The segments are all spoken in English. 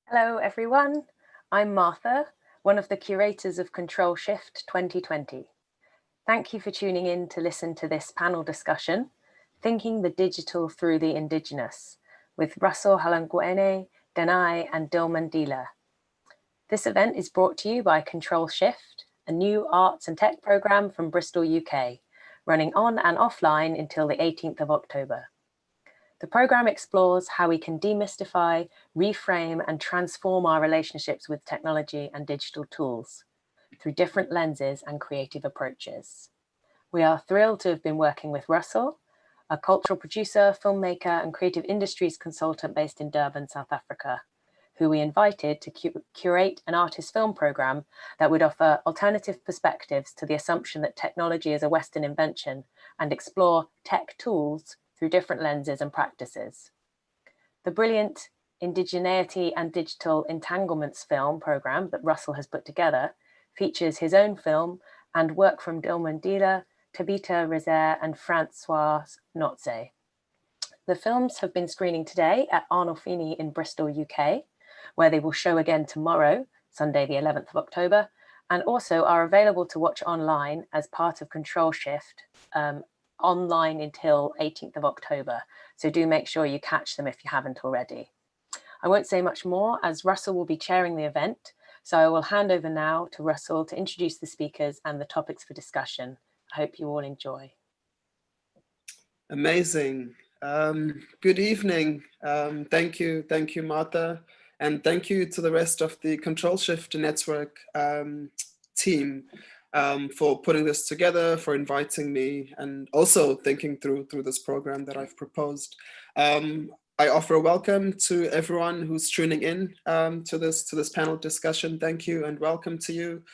Hello everyone, I'm Martha, one of the curators of Control Shift 2020. Thank you for tuning in to listen to this panel discussion, Thinking the Digital Through the Indigenous, with Russel Hlongwane, Danai and Dilman Dila. This event is brought to you by Control Shift, a new arts and tech programme from Bristol, UK, running on and offline until the 18th of October. The programme explores how we can demystify, reframe and transform our relationships with technology and digital tools through different lenses and creative approaches. We are thrilled to have been working with Russel, a cultural producer, filmmaker and creative industries consultant based in Durban, South Africa, who we invited to curate an artist film programme that would offer alternative perspectives to the assumption that technology is a Western invention and explore tech tools through different lenses and practices. The brilliant Indigeneity and Digital Entanglements film programme that Russel has put together features his own film and work from Dilman Dila, Tabita Rezer and Francois Notze. The films have been screening today at Arnolfini in Bristol, UK, where they will show again tomorrow, Sunday the 11th of October, and also are available to watch online as part of Control Shift, online until 18th of October. So do make sure you catch them if you haven't already. I won't say much more as Russel will be chairing the event. So I will hand over now to Russel to introduce the speakers and the topics for discussion. I hope you all enjoy. Amazing. Good evening. Thank you, Martha. And thank you to the rest of the Control Shift Network team for putting this together, for inviting me, and also thinking through this program that I've proposed. I offer a welcome to everyone who's tuning in to this panel discussion. Thank you and welcome to you.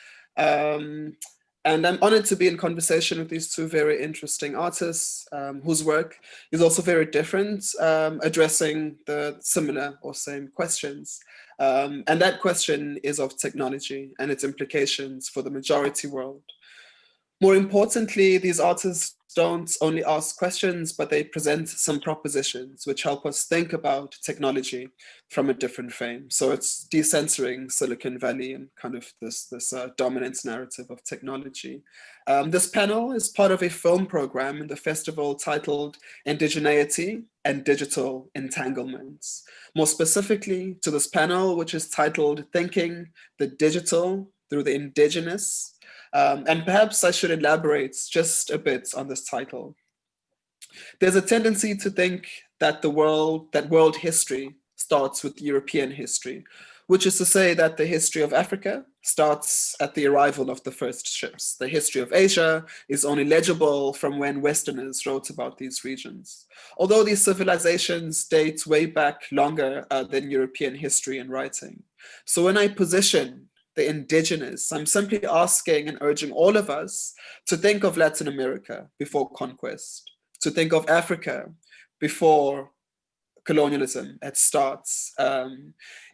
And I'm honored to be in conversation with these two very interesting artists whose work is also very different, addressing the similar or same questions. And that question is of technology and its implications for the majority world. More importantly, these artists don't only ask questions, but they present some propositions which help us think about technology from a different frame. So it's decensoring Silicon Valley and kind of this dominance narrative of technology. This panel is part of a film program in the festival titled Indigeneity and Digital Entanglements. More specifically to this panel, which is titled Thinking the Digital Through the Indigenous. And perhaps I should elaborate just a bit on this title. There's a tendency to think that world history starts with European history, which is to say that the history of Africa starts at the arrival of the first ships. The history of Asia is only legible from when Westerners wrote about these regions. Although these civilizations date way back longer than European history and writing. So when I position the indigenous, I'm simply asking and urging all of us to think of Latin America before conquest, to think of Africa before colonialism starts.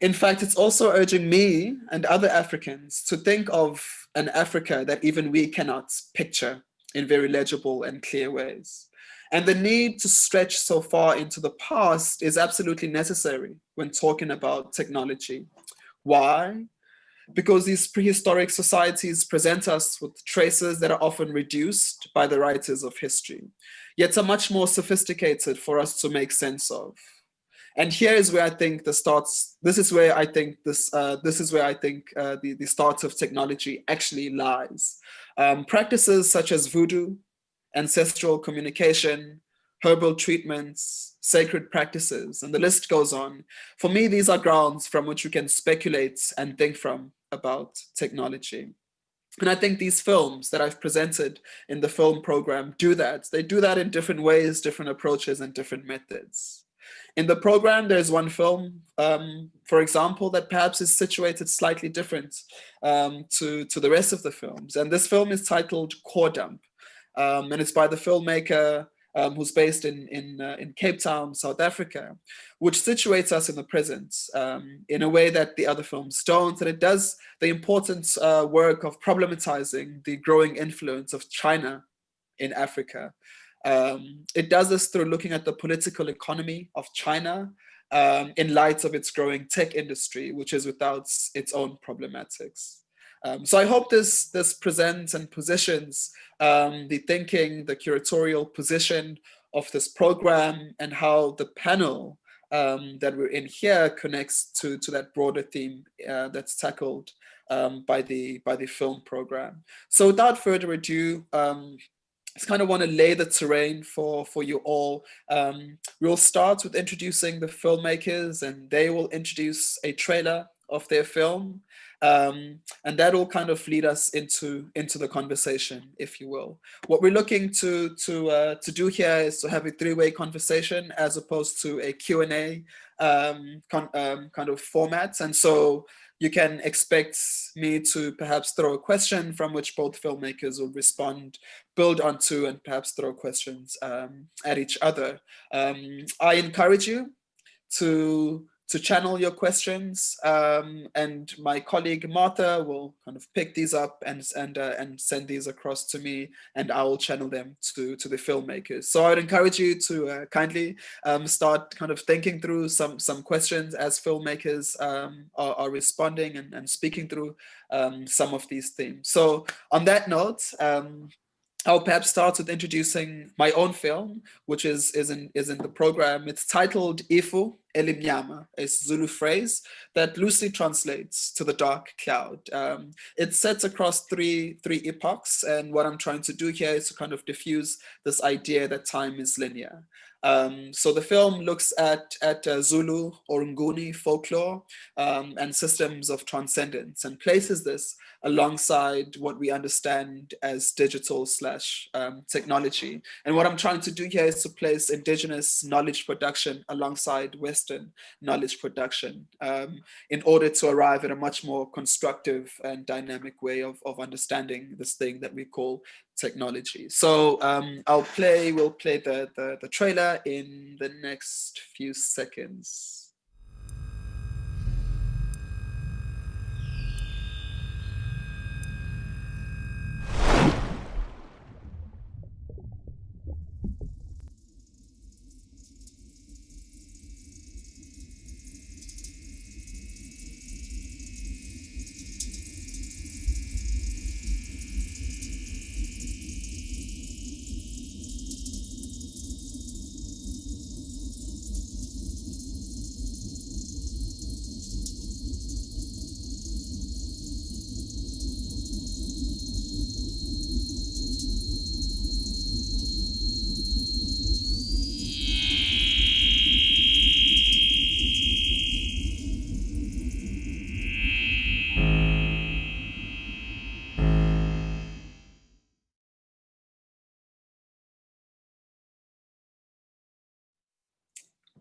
In fact, it's also urging me and other Africans to think of an Africa that even we cannot picture in very legible and clear ways. And the need to stretch so far into the past is absolutely necessary when talking about technology. Why? Because these prehistoric societies present us with traces that are often reduced by the writers of history, yet are much more sophisticated for us to make sense of. And here is where I think the start of technology actually lies. Practices such as voodoo, ancestral communication, herbal treatments, sacred practices, and the list goes on. For me, these are grounds from which we can speculate and think from about technology. And I think these films that I've presented in the film program do that. They do that in different ways, different approaches, and different methods. In the program, there's one film, for example, that perhaps is situated slightly different to the rest of the films. And this film is titled Core Dump, and it's by the filmmaker who's based in Cape Town, South Africa, which situates us in the present in a way that the other films don't. And it does the important work of problematizing the growing influence of China in Africa. It does this through looking at the political economy of China in light of its growing tech industry, which is without its own problematics. So I hope this presents and positions the thinking, the curatorial position of this program, and how the panel that we're in here connects to that broader theme that's tackled by the film program. So without further ado, just kind of want to lay the terrain for you all. We'll start with introducing the filmmakers, and they will introduce a trailer of their film, and that will kind of lead us into the conversation, if you will. What we're looking to do here is to have a three-way conversation as opposed to a Q&A kind of format, and so you can expect me to perhaps throw a question from which both filmmakers will respond, build onto, and perhaps throw questions at each other. I encourage you to channel your questions, and my colleague Martha will kind of pick these up and send these across to me, and I will channel them to the filmmakers. So I would encourage you to kindly start kind of thinking through some questions as filmmakers are responding and speaking through some of these themes. So on that note, I'll perhaps start with introducing my own film, which is in the program. It's titled Ifu Elimnyama, a Zulu phrase that loosely translates to the dark cloud. It's set across three epochs, and what I'm trying to do here is to kind of diffuse this idea that time is linear. So the film looks at Zulu or Nguni folklore and systems of transcendence, and places this alongside what we understand as digital / technology. And what I'm trying to do here is to place indigenous knowledge production alongside Western knowledge production in order to arrive at a much more constructive and dynamic way of understanding this thing that we call technology. So we'll play the trailer in the next few seconds.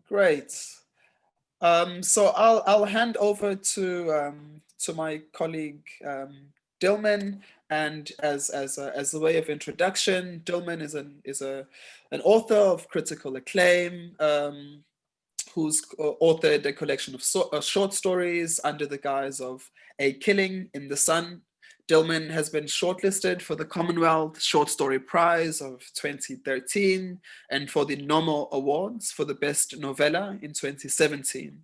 Great. So I'll hand over to my colleague Dilman, and as a way of introduction, Dilman is an author of critical acclaim, who's authored a collection of short stories under the guise of A Killing in the Sun. Dilman has been shortlisted for the Commonwealth Short Story Prize of 2013 and for the Nomo Awards for the Best Novella in 2017,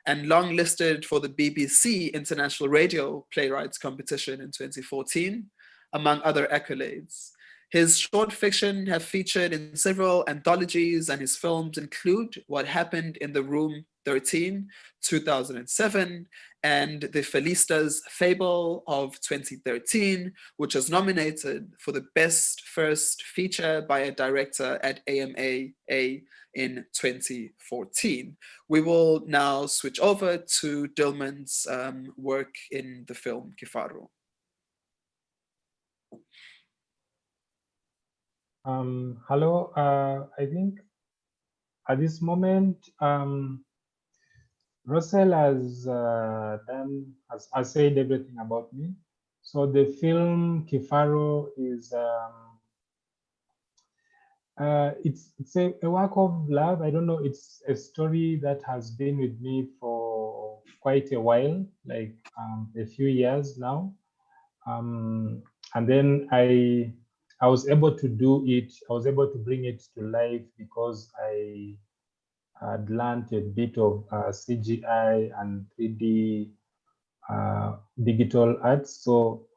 and longlisted for the BBC International Radio Playwrights Competition in 2014, among other accolades. His short fiction have featured in several anthologies, and his films include What Happened in the Room 13, 2007, and The Felistas Fable of 2013, which was nominated for the Best First Feature by a Director at AMA in 2014. We will now switch over to Dilman's work in the film Kifaru. Hello, I think at this moment, Russel has said everything about me. So the film Kifaru is it's a work of love. I don't know. It's a story that has been with me for quite a while, like a few years now. And then I was able to do it. I was able to bring it to life because I had learned a bit of CGI and 3D digital arts. So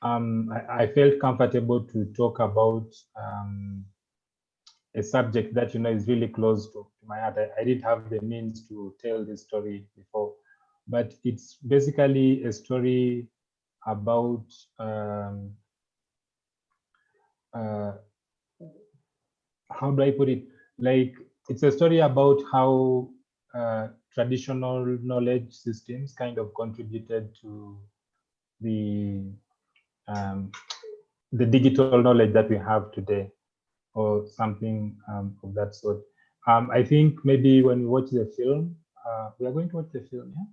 I felt comfortable to talk about a subject that, you know, is really close to my heart. I didn't have the means to tell this story before, but it's basically a story about how do I put it? Like, it's a story about how traditional knowledge systems kind of contributed to the digital knowledge that we have today, or something of that sort. I think maybe when we watch the film, we are going to watch the film, yeah?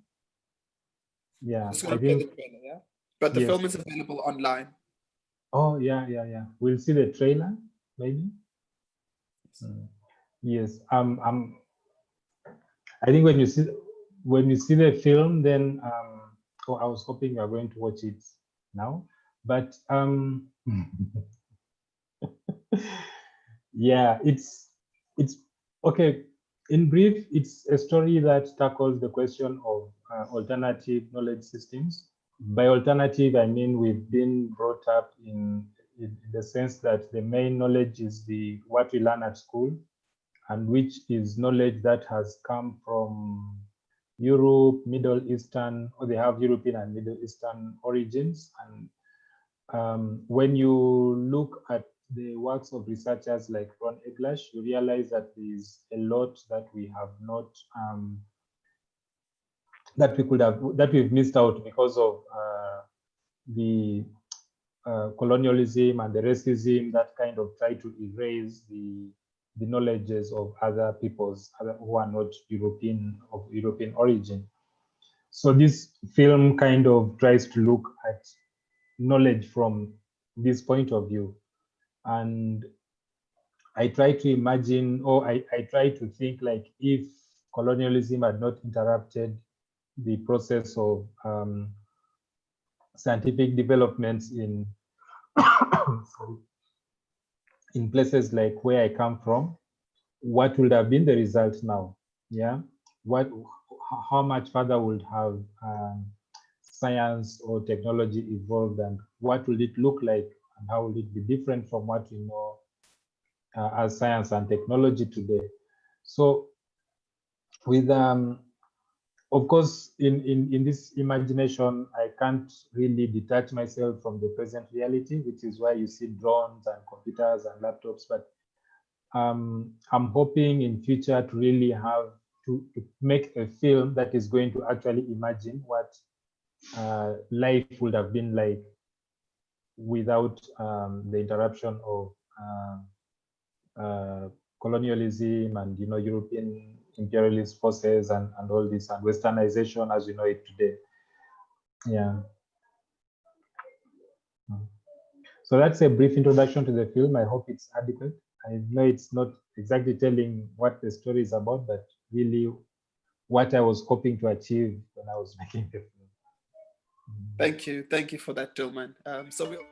Yeah, Just I gonna play the think, trailer, yeah? But the yes. film is available online. Oh, yeah. We'll see the trailer, maybe. Yes. I think when you see the film, then oh, I was hoping you are going to watch it now, but yeah, it's okay. In brief, it's a story that tackles the question of alternative knowledge systems. By alternative, I mean we've been brought up in the sense that the main knowledge is what we learn at school, and which is knowledge that has come from Europe, Middle Eastern, or they have European and Middle Eastern origins. And when you look at the works of researchers like Ron Eglash, you realize that there's a lot that we have not, that we've missed out because of the colonialism and the racism that kind of try to erase the knowledges of other peoples who are not of European origin. So this film kind of tries to look at knowledge from this point of view. And I try to imagine, or I try to think, like, if colonialism had not interrupted the process of scientific developments in in places like where I come from, what would have been the result now? Yeah, how much further would have science or technology evolved, and what will it look like, and how will it be different from what we know as science and technology today? So with of course, in this imagination, I can't really detach myself from the present reality, which is why you see drones and computers and laptops. But I'm hoping in future to really have to make a film that is going to actually imagine what life would have been like without the interruption of colonialism and, you know, European imperialist forces and all this, and westernization as we know it today. Yeah. So that's a brief introduction to the film. I hope it's adequate. I know it's not exactly telling what the story is about, but really what I was hoping to achieve when I was making the film. Thank you for that, Durban. So we'll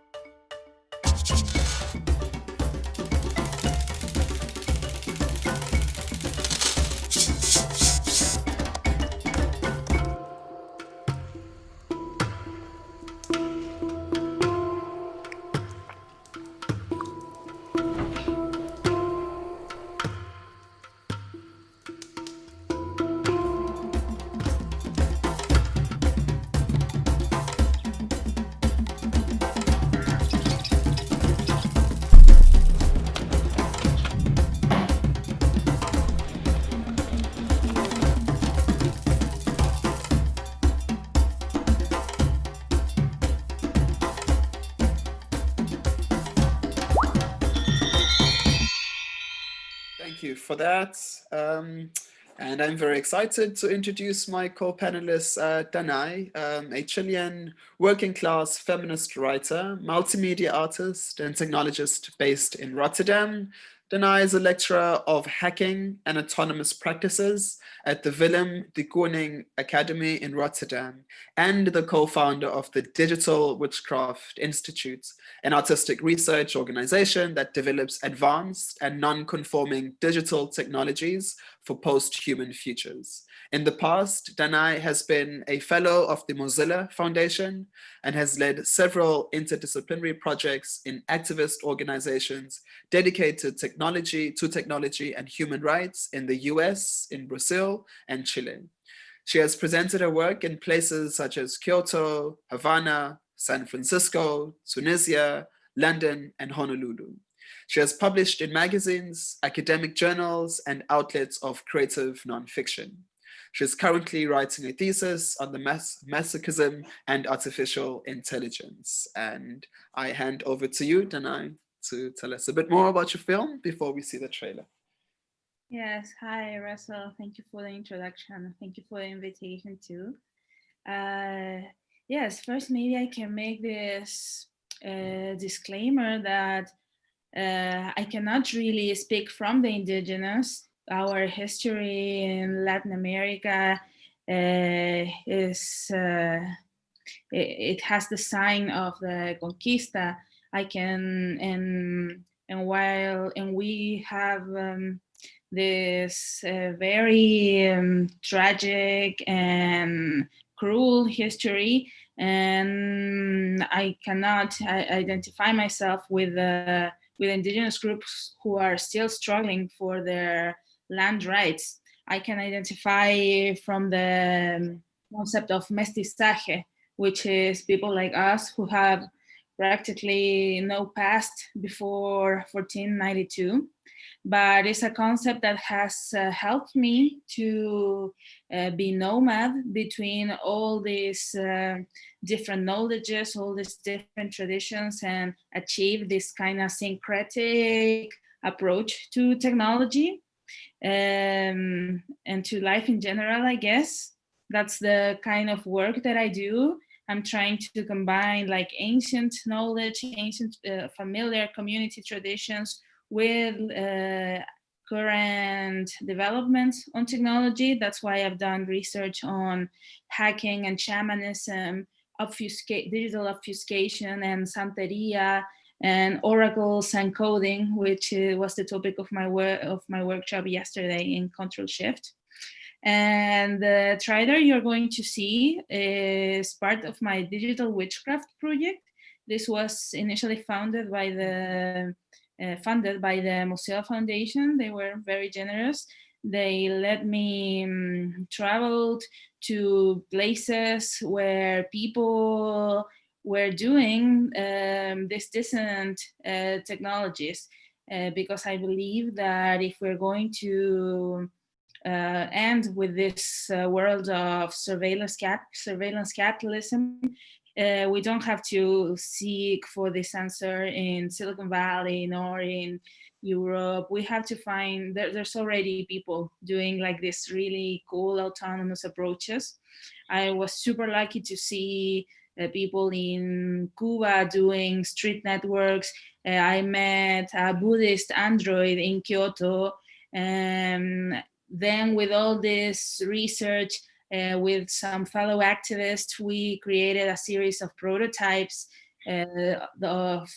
thank you for that. And I'm very excited to introduce my co-panelist, Danai, a Chilean working-class feminist writer, multimedia artist, and technologist based in Rotterdam. Danai is a lecturer of hacking and autonomous practices at the Willem de Kooning Academy in Rotterdam, and the co-founder of the Digital Witchcraft Institute, an artistic research organization that develops advanced and non-conforming digital technologies for post-human futures. In the past, Danai has been a fellow of the Mozilla Foundation and has led several interdisciplinary projects in activist organizations dedicated to technology and human rights in the US, in Brazil, and Chile. She has presented her work in places such as Kyoto, Havana, San Francisco, Tunisia, London, and Honolulu. She has published in magazines, academic journals, and outlets of creative nonfiction. She is currently writing a thesis on the masochism and artificial intelligence. And I hand over to you, Danai, to tell us a bit more about your film before we see the trailer. Yes, hi Russell. Thank you for the introduction. Thank you for the invitation too. Yes, first maybe I can make this disclaimer that I cannot really speak from the indigenous. Our history in Latin America is it has the sign of the conquista. I can and we have this very tragic and cruel history, and I cannot identify myself with indigenous groups who are still struggling for their land rights. I can identify from the concept of mestizaje, which is people like us who have practically no past before 1492. But it's a concept that has helped me to be nomad between all these different knowledges, all these different traditions, and achieve this kind of syncretic approach to technology and to life in general, I guess. That's the kind of work that I do. I'm trying to combine like ancient knowledge, ancient familiar community traditions with current developments on technology. That's why I've done research on hacking and shamanism, digital obfuscation and santeria, and oracles and coding, which was the topic of my workshop yesterday in Control Shift. And the trailer you're going to see is part of my digital witchcraft project. This was initially funded by the Mozilla Foundation. They were very generous. They let me travel to places where people were doing these dissonant technologies, because I believe that if we're going to end with this world of surveillance capitalism, we don't have to seek for this answer in Silicon Valley nor in Europe. We have to find, there's already people doing like this really cool autonomous approaches. I was super lucky to see people in Cuba doing street networks. I met a Buddhist android in Kyoto. Then with all this research, with some fellow activists, we created a series of prototypes of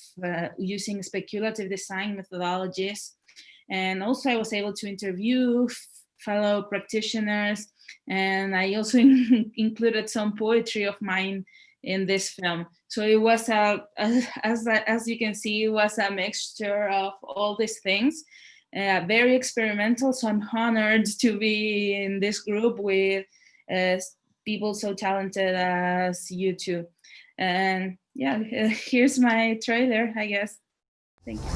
using speculative design methodologies. And also I was able to interview fellow practitioners, and I also included some poetry of mine in this film. So it was as you can see, it was a mixture of all these things. Very experimental, so I'm honored to be in this group with people so talented as you two. And yeah, here's my trailer, I guess. Thank you.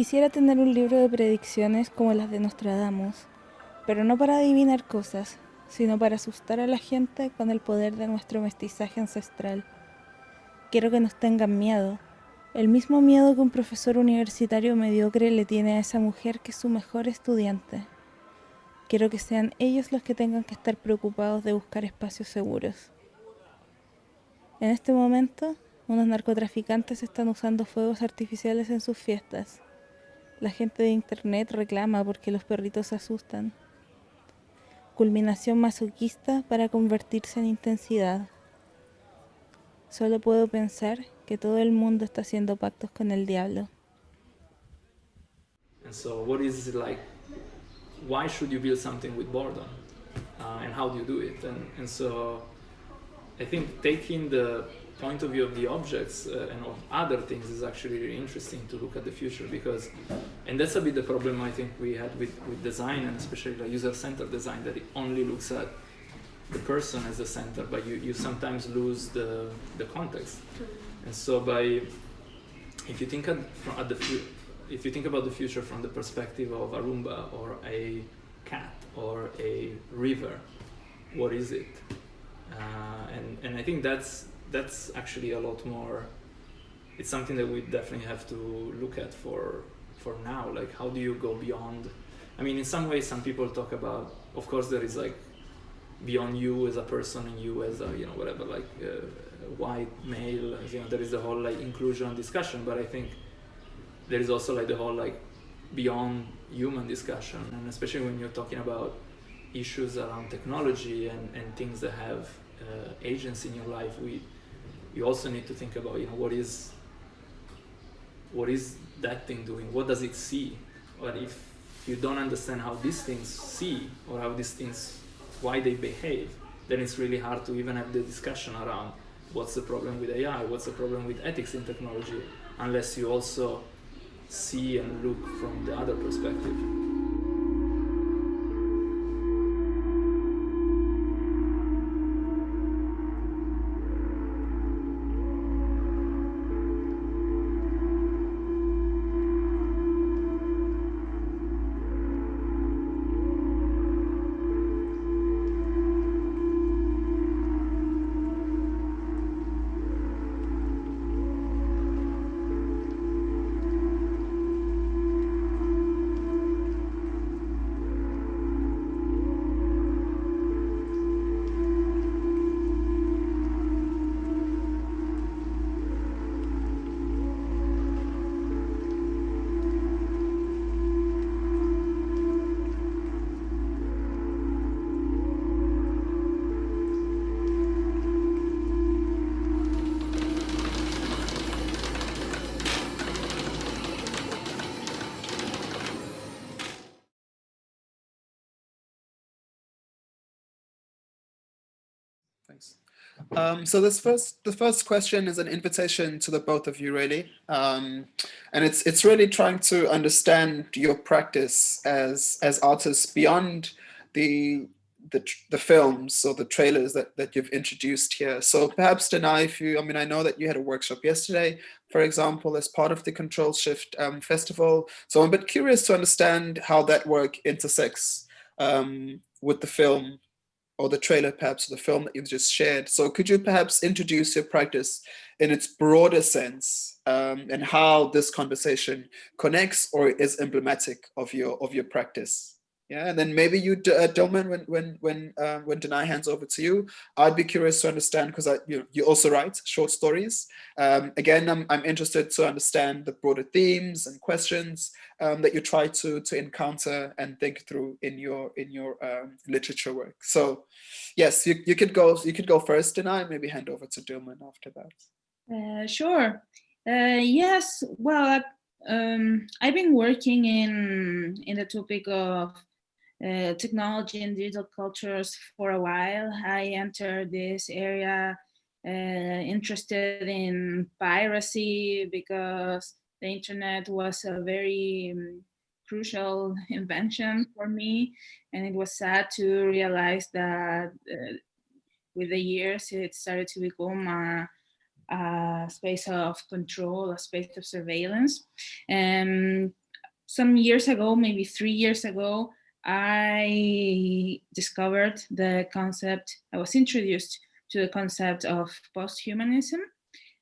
Quisiera tener un libro de predicciones como las de Nostradamus, pero no para adivinar cosas, sino para asustar a la gente con el poder de nuestro mestizaje ancestral. Quiero que nos tengan miedo, el mismo miedo que un profesor universitario mediocre le tiene a esa mujer que es su mejor estudiante. Quiero que sean ellos los que tengan que estar preocupados de buscar espacios seguros. En este momento, unos narcotraficantes están usando fuegos artificiales en sus fiestas. La gente de internet reclama porque los perritos se asustan. Culminación masoquista para convertirse en intensidad. Solo puedo pensar que todo el mundo está haciendo pactos con el diablo. And so what is it like? Why should you build something with boredom? And how do you do it? And so I think taking the point of view of the objects and of other things is actually really interesting to look at the future, because, and that's a bit the problem I think we had with design, and especially like user-centered design, that it only looks at the person as the center, but you sometimes lose the context. And so if you think if you think about the future from the perspective of a Roomba or a cat or a river, what is it? And I think that's actually a lot more. It's something that we definitely have to look at for now. Like, how do you go beyond? I mean, in some ways, some people talk about. Of course, there is like beyond you as a person and you as a whatever, like white male. There is the whole like inclusion discussion. But I think there is also like the whole like beyond human discussion, and especially when you're talking about issues around technology and things that have agency in your life, you also need to think about what is that thing doing? What does it see? But if you don't understand how these things see or how these things, why they behave, then it's really hard to even have the discussion around what's the problem with AI, what's the problem with ethics in technology, unless you also see and look from the other perspective. Thanks. So the first question is an invitation to the both of you, really, and it's really trying to understand your practice as artists beyond the films or the trailers that you've introduced here. So perhaps Danai, I know that you had a workshop yesterday, for example, as part of the Control Shift Festival. So I'm a bit curious to understand how that work intersects with the film, or the trailer, perhaps, or the film that you've just shared. So could you perhaps introduce your practice in its broader sense, and how this conversation connects or is emblematic of your practice? Yeah, and then maybe you, Dilman, when Danai hands over to you, I'd be curious to understand, because you also write short stories. Again, I'm interested to understand the broader themes and questions that you try to encounter and think through in your literature work. So, yes, you could go first, Danai, and maybe hand over to Dilman after that. Sure. Yes. Well, I've been working in the topic of technology and digital cultures for a while. I entered this area interested in piracy because the internet was a very crucial invention for me, and it was sad to realize that with the years it started to become a space of control, a space of surveillance. And some years ago, maybe 3 years ago, I discovered the concept, I was introduced to the concept of posthumanism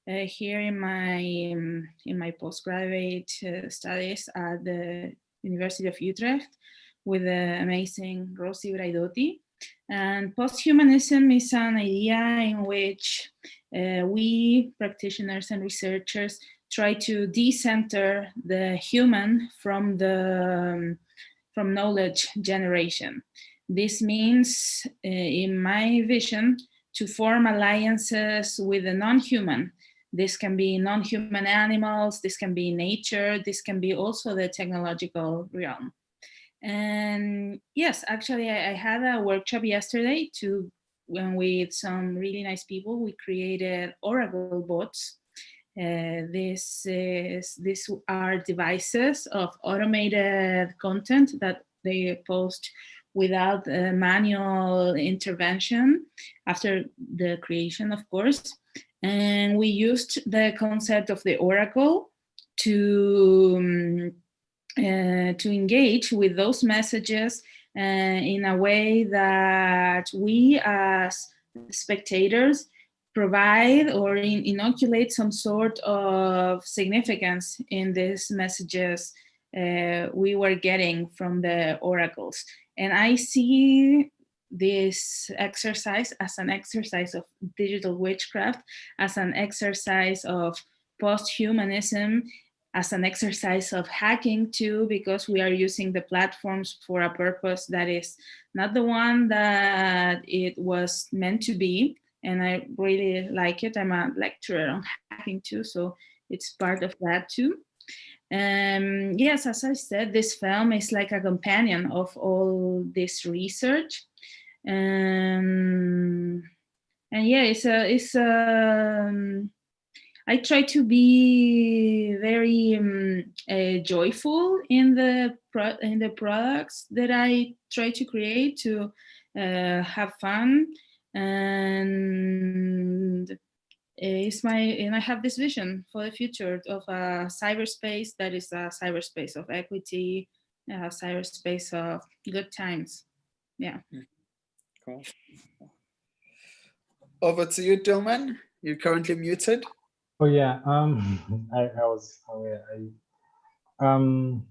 here in my postgraduate studies at the University of Utrecht with the amazing Rosi Braidotti. And posthumanism is an idea in which we practitioners and researchers try to decenter the human from knowledge generation. This means, in my vision, to form alliances with the non-human. This can be non-human animals, this can be nature, this can be also the technological realm. And yes, actually I had a workshop yesterday when with some really nice people, we created Oracle bots. These are devices of automated content that they post without manual intervention after the creation, of course. And we used the concept of the Oracle to engage with those messages in a way that we as spectators provide or inoculate some sort of significance in these messages we were getting from the oracles. And I see this exercise as an exercise of digital witchcraft, as an exercise of posthumanism, as an exercise of hacking too, because we are using the platforms for a purpose that is not the one that it was meant to be. And I really like it. I'm a lecturer on hacking too, so it's part of that too. Yes, as I said, this film is like a companion of all this research. And yeah, I try to be very joyful in the products that I try to create, to have fun, and I have this vision for the future of a cyberspace that is a cyberspace of equity, a cyberspace of good times. Yeah. Cool. Over to you, Durban. You're currently muted. Oh yeah, I was aware. I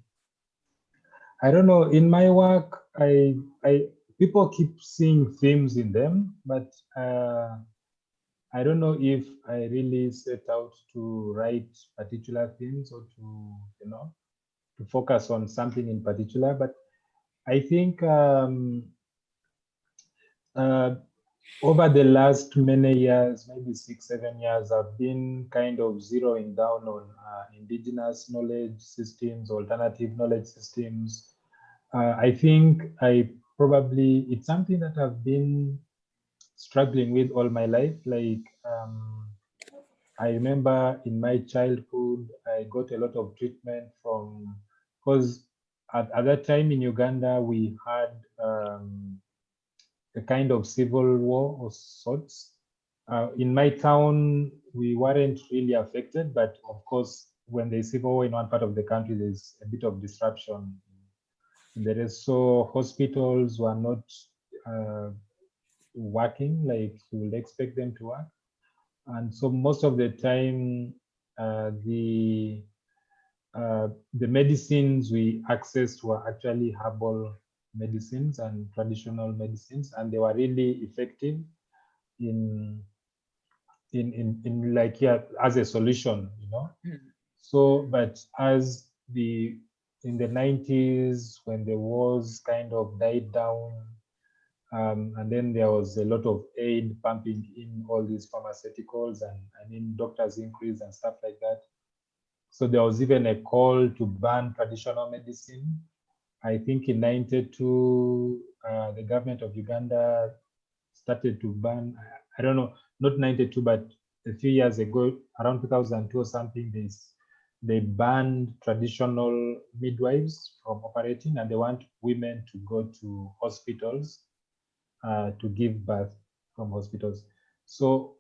don't know. In my work, people keep seeing themes in them, but I don't know if I really set out to write particular themes or to focus on something in particular. But I think over the last many years, maybe 6-7 years, I've been kind of zeroing down on indigenous knowledge systems, alternative knowledge systems. I think it's something that I've been struggling with all my life. Like, I remember in my childhood, I got a lot of treatment because at that time in Uganda, we had a kind of civil war of sorts. In my town, we weren't really affected, but of course, when there's civil war in one part of the country, there's a bit of disruption. So hospitals were not working like you would expect them to work. And so most of the time, the medicines we accessed were actually herbal medicines and traditional medicines, and they were really effective in like, yeah, as a solution, So, but in the 90s, when the wars kind of died down, and then there was a lot of aid pumping in all these pharmaceuticals, and doctors increased and stuff like that. So there was even a call to ban traditional medicine. I think in 92, the government of Uganda started to ban, I don't know, not 92, but a few years ago, around 2002 or something, they banned traditional midwives from operating, and they want women to go to hospitals to give birth from hospitals. So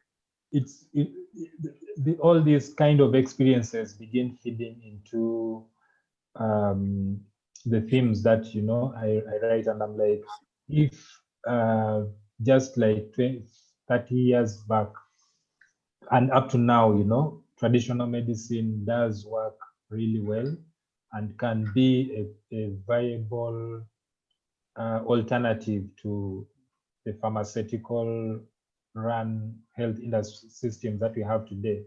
all these kind of experiences begin feeding into the themes that, you know, I write, and I'm like, if just like 20, 30 years back and up to now, you know, traditional medicine does work really well and can be a viable alternative to the pharmaceutical run health industry systems that we have today.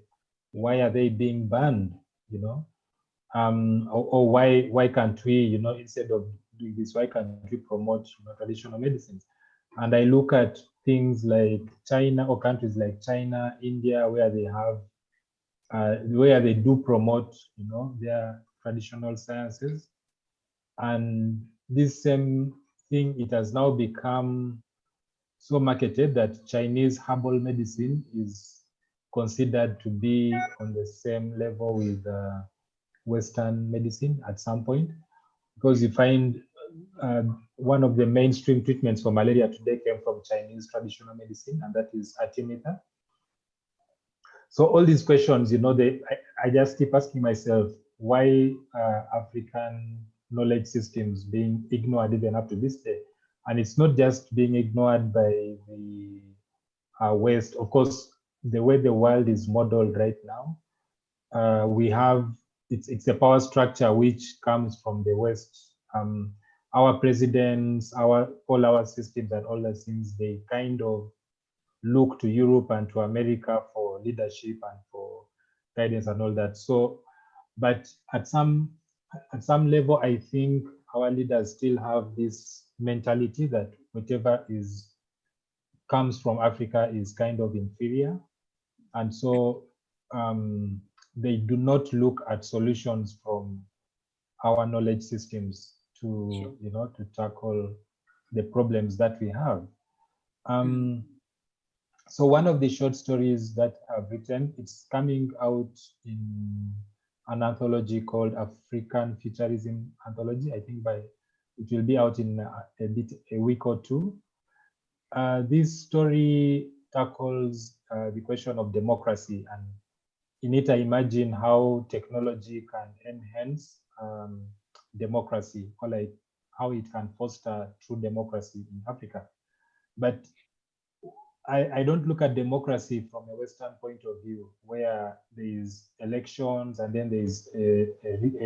Why are they being banned, you know? Or why can't we, you know, instead of doing this, why can't we promote, you know, traditional medicines? And I look at things like China, or countries like China, India, where they have, where they do promote, you know, their traditional sciences. And this same thing, it has now become so marketed that Chinese herbal medicine is considered to be on the same level with Western medicine at some point, because you find one of the mainstream treatments for malaria today came from Chinese traditional medicine, and that is Artemether. So all these questions, you know, I just keep asking myself, why African knowledge systems being ignored even up to this day? And it's not just being ignored by the West. Of course, the way the world is modeled right now, we have, it's a power structure which comes from the West. Our presidents, all our systems and all those things, they kind of look to Europe and to America for leadership and for guidance and all that. So, but at some level, I think our leaders still have this mentality that whatever comes from Africa is kind of inferior, and so they do not look at solutions from our knowledge systems to, Sure. you know, to tackle the problems that we have. So one of the short stories that I've written, it's coming out in an anthology called African Futurism Anthology. I think it will be out in a week or two. This story tackles the question of democracy, and in it I imagine how technology can enhance democracy, or like how it can foster true democracy in Africa. But I don't look at democracy from a Western point of view, where there is elections and then there is a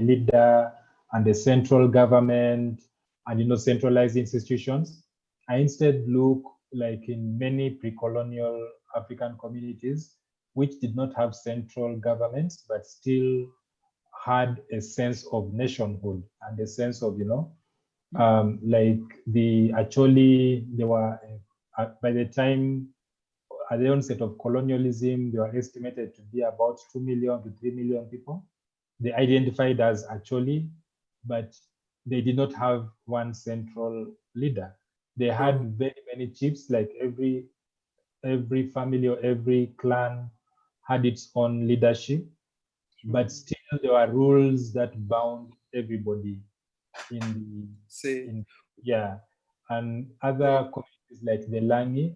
leader and a central government and, you know, centralized institutions. I instead look like in many pre-colonial African communities, which did not have central governments, but still had a sense of nationhood and a sense of, you know, like the actually, they were, by the time at the onset of colonialism, they were estimated to be about 2 million to 3 million people. They identified as actually, but they did not have one central leader. They had very many chiefs, like every family or every clan had its own leadership, but still there were rules that bound everybody and other communities like the Langi,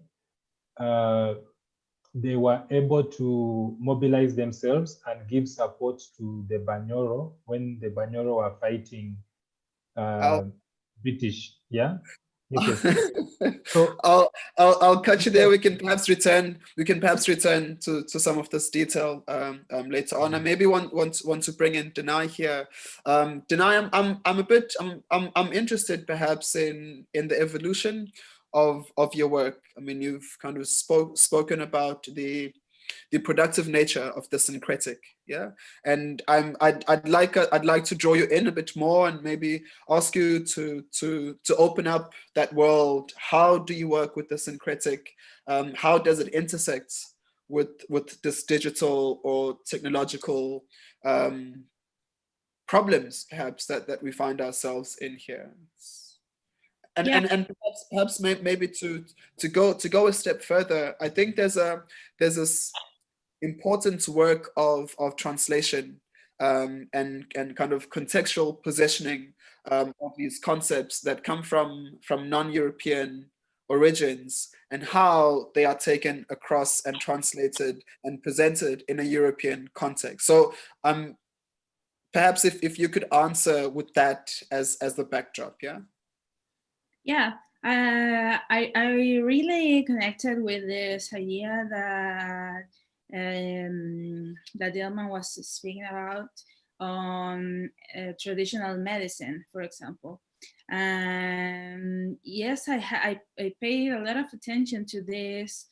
they were able to mobilize themselves and give support to the Banyoro when the Banyoro were fighting British. Yeah. Yes. So I'll cut you there. We can perhaps return to some of this detail later on. I maybe want to bring in Denai here. Denai, I'm interested perhaps in the evolution of your work. I mean, you've kind of spoken about the productive nature of the syncretic, yeah. And I'd like to draw you in a bit more and maybe ask you to open up that world. How do you work with the syncretic? How does it intersect with this digital or technological problems, perhaps that we find ourselves in here? And perhaps maybe to go a step further, I think there's this important work of translation and kind of contextual positioning of these concepts that come from non-European origins, and how they are taken across and translated and presented in a European context. So perhaps if you could answer with that as the backdrop, yeah? Yeah, I really connected with this idea that that Dilma was speaking about on traditional medicine, for example. And yes, I paid a lot of attention to this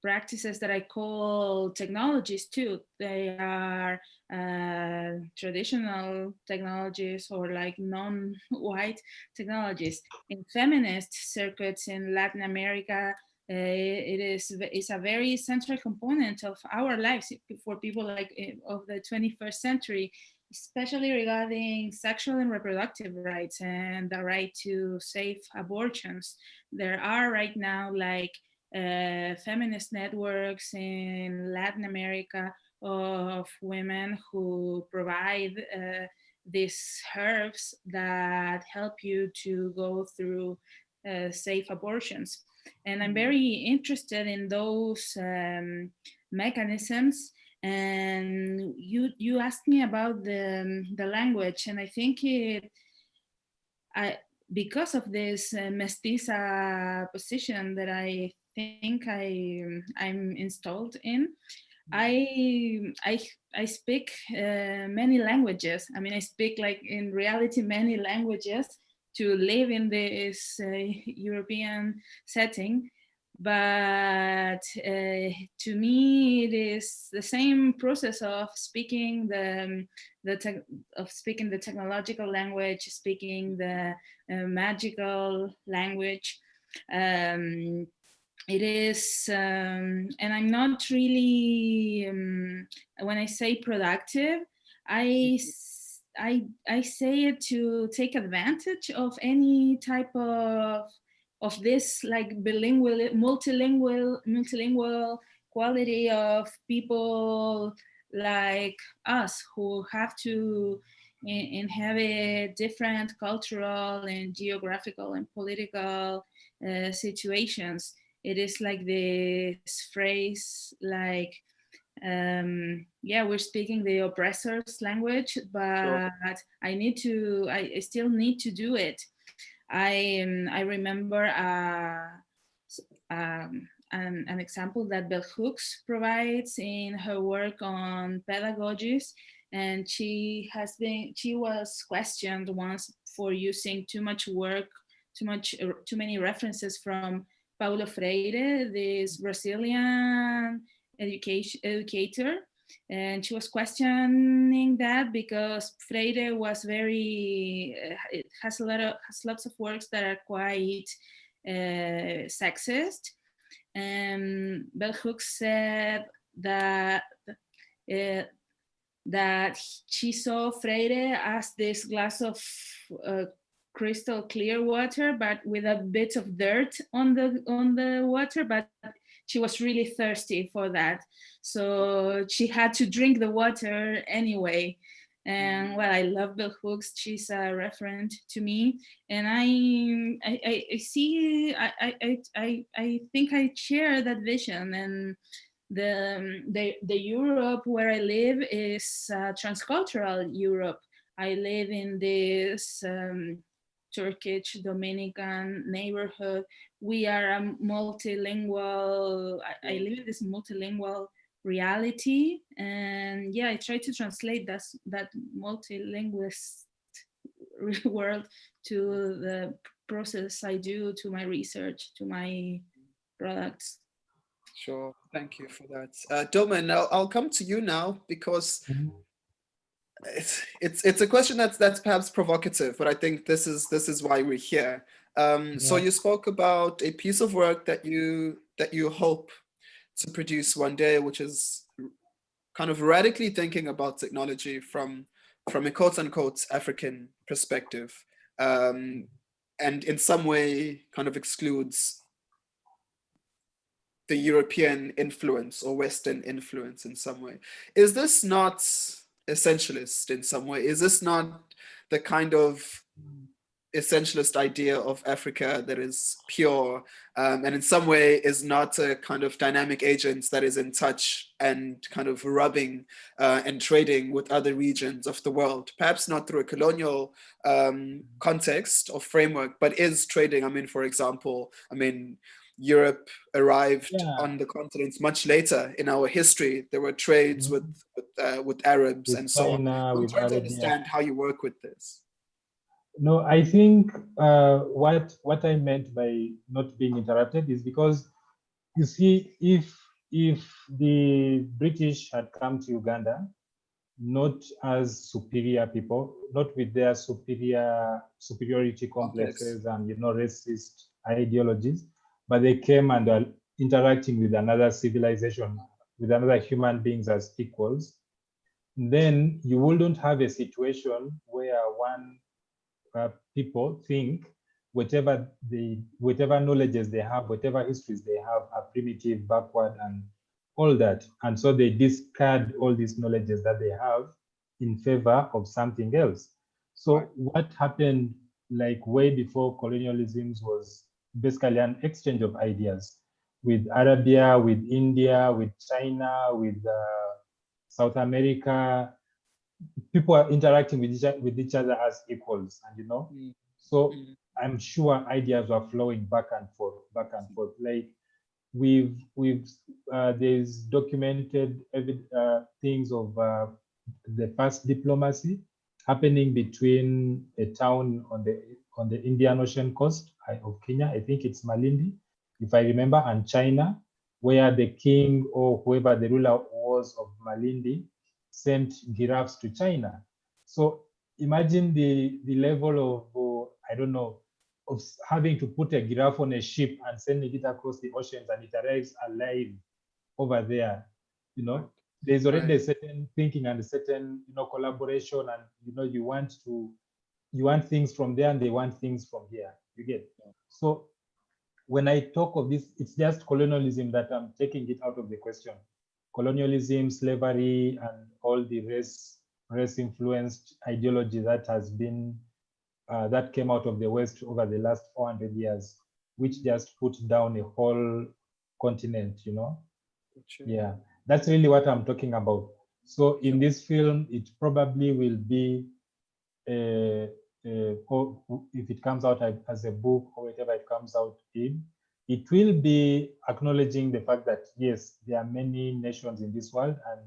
practices that I call technologies too. They are traditional technologies or like non-white technologies. In feminist circuits in Latin America, it's a very central component of our lives for people like of the 21st century, especially regarding sexual and reproductive rights and the right to safe abortions. There are right now like feminist networks in Latin America of women who provide these herbs that help you to go through safe abortions. And I'm very interested in those mechanisms. And you asked me about the language, and I think because of this mestiza position that I think I'm installed in, I speak many languages. I mean, I speak like in reality many languages to live in this European setting. But to me, it is the same process of speaking the technological language, speaking the magical language. It is, and I'm not really, when I say productive, I say it to take advantage of any type of this like bilingual, multilingual quality of people like us who have to inhabit different cultural and geographical and political situations. It is like this phrase like, yeah, we're speaking the oppressor's language, but sure. I still need to do it. I remember an example that Bell Hooks provides in her work on pedagogies, and she was questioned once for using too many references from Paulo Freire, this Brazilian educator. And she was questioning that because Freire was it has lots of works that are quite sexist. And Bell Hooks said that she saw Freire as this glass of crystal clear water, but with a bit of dirt on the water, but she was really thirsty for that. So she had to drink the water anyway. And well, I love Bell Hooks. She's a referent to me. And I see, I think I share that vision. And the Europe where I live is transcultural Europe. I live in this Turkish Dominican neighborhood. We are a multilingual, I live in this multilingual reality, and yeah, I try to translate that multilingualist world to the process I do, to my research, to my products. Sure, thank you for that. Dilma, I'll come to you now because it's a question that's perhaps provocative, but I think this is why we're here. So you spoke about a piece of work that you hope to produce one day, which is kind of radically thinking about technology from a quote-unquote African perspective, and in some way kind of excludes the European influence or Western influence in some way. Is this not essentialist in some way? Is this not the kind of essentialist idea of Africa that is pure, and in some way is not a kind of dynamic agent that is in touch and kind of rubbing and trading with other regions of the world, perhaps not through a colonial context or framework, but is trading. I mean, for example, Europe arrived on the continents much later in our history. There were trades with Arabs with and so on. I'm with trying to Arabia. understand how you work with this. No, I think what I meant by not being interrupted is because, you see, if the British had come to Uganda, not as superior people, not with their superiority complexes and racist ideologies, but they came and are interacting with another civilization, with another human beings as equals, then you wouldn't have a situation where people think whatever knowledges they have, whatever histories they have, are primitive, backward, and all that. And so they discard all these knowledges that they have in favor of something else. So what happened, like way before colonialism, was basically an exchange of ideas with Arabia, with India, with China, with South America. People are interacting with each other as equals, and so I'm sure ideas are flowing back and forth. Like there's documented things of the first diplomacy happening between a town on the Indian Ocean coast of Kenya. I think it's Malindi, if I remember, and China, where the king or whoever the ruler was of Malindi sent giraffes to China. So imagine the level of I don't know, of having to put a giraffe on a ship and sending it across the oceans, and it arrives alive over there. There's already a certain thinking and a certain collaboration, and you want things from there and they want things from here. You get. So when I talk of this, it's just colonialism that I'm taking it out of the question. Colonialism, slavery, and all the race-influenced ideology that has been that came out of the West over the last 400 years, which just put down a whole continent. Yeah, that's really what I'm talking about. So in this film, it probably will be, or if it comes out as a book or whatever it comes out in, it will be acknowledging the fact that, yes, there are many nations in this world, and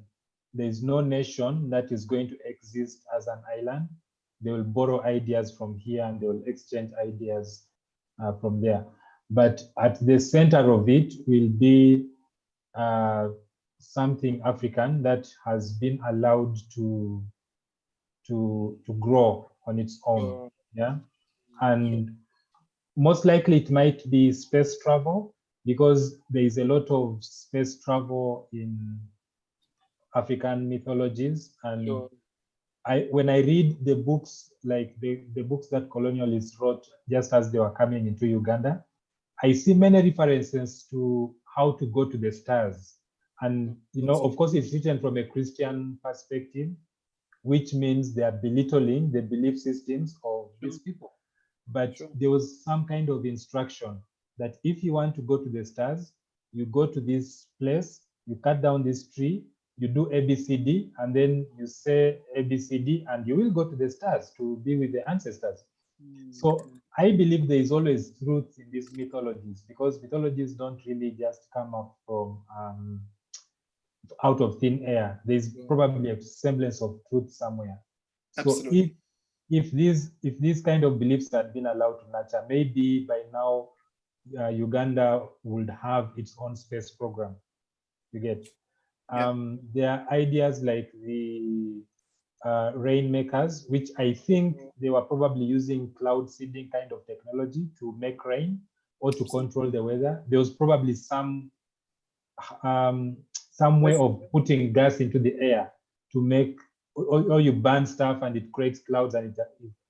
there is no nation that is going to exist as an island. They will borrow ideas from here and they will exchange ideas from there. But at the center of it will be something African that has been allowed to grow on its own. Yeah. And most likely it might be space travel, because there is a lot of space travel in African mythologies. And when I read the books, like the books that colonialists wrote just as they were coming into Uganda, I see many references to how to go to the stars. And, of course, it's written from a Christian perspective, which means they are belittling the belief systems of these people. But there was some kind of instruction that if you want to go to the stars, you go to this place, you cut down this tree, you do ABCD, and then you say ABCD, and you will go to the stars to be with the ancestors. So I believe there is always truth in these mythologies, because mythologies don't really just come up from out of thin air. There's probably a semblance of truth somewhere. Absolutely. So if these kind of beliefs had been allowed to nurture, maybe by now Uganda would have its own space program. You get. There are ideas like the rainmakers, which I think they were probably using cloud seeding kind of technology to make rain or to control the weather. There was probably some way of putting gas into the air to make, or you burn stuff and it creates clouds, and it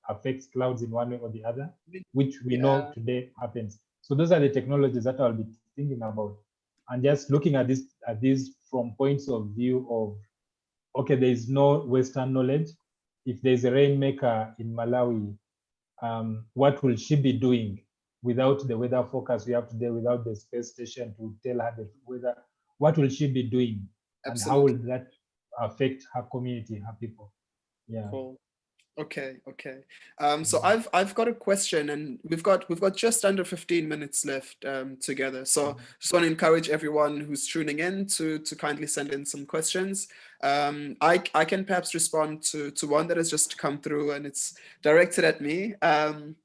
affects clouds in one way or the other, which we know today happens. So those are the technologies that I'll be thinking about, and just looking at this from points of view of, okay, there is no Western knowledge. If there's a rainmaker in Malawi, what will she be doing without the weather forecast we have today, without the space station to tell her the weather? What will she be doing? Absolutely. And how will that affect her community, her people? Yeah. Cool. Okay. So I've got a question, and we've got just under 15 minutes left together. So just want to encourage everyone who's tuning in to kindly send in some questions. I can perhaps respond to one that has just come through, and it's directed at me. And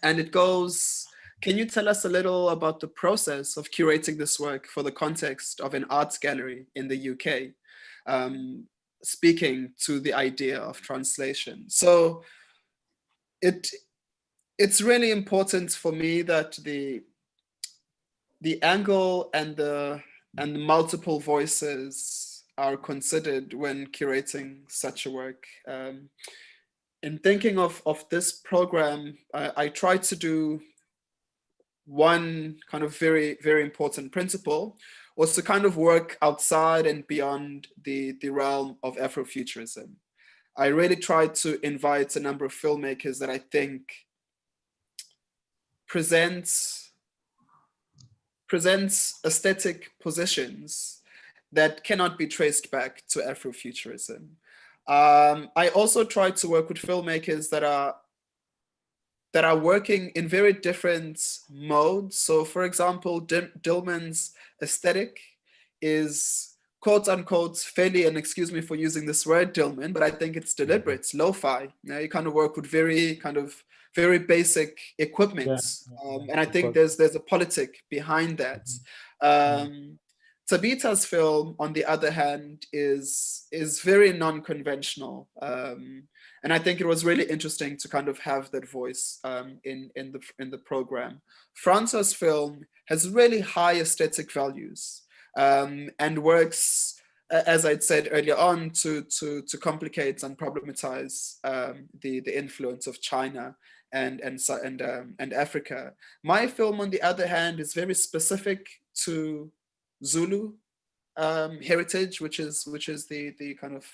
it goes, can you tell us a little about the process of curating this work for the context of an arts gallery in the UK? Speaking to the idea of translation. So it's really important for me that the angle and the multiple voices are considered when curating such a work. In thinking of this program, I try to do one kind of very, very important principle, was to kind of work outside and beyond the realm of Afrofuturism. I really tried to invite a number of filmmakers that I think presents aesthetic positions that cannot be traced back to Afrofuturism. I also tried to work with filmmakers that are working in very different modes. So for example, Dillman's aesthetic is quote unquote fairly, and excuse me for using this word Dillman, but I think it's deliberate, it's lo-fi. You kind of work with very basic equipment. And I think there's a politic behind that. Tabita's film, on the other hand, is very non-conventional. And I think it was really interesting to kind of have that voice in the program. Franco's film has really high aesthetic values and works, as I'd said earlier on, to complicate and problematize the influence of China and Africa. My film, on the other hand, is very specific to Zulu heritage, which is the kind of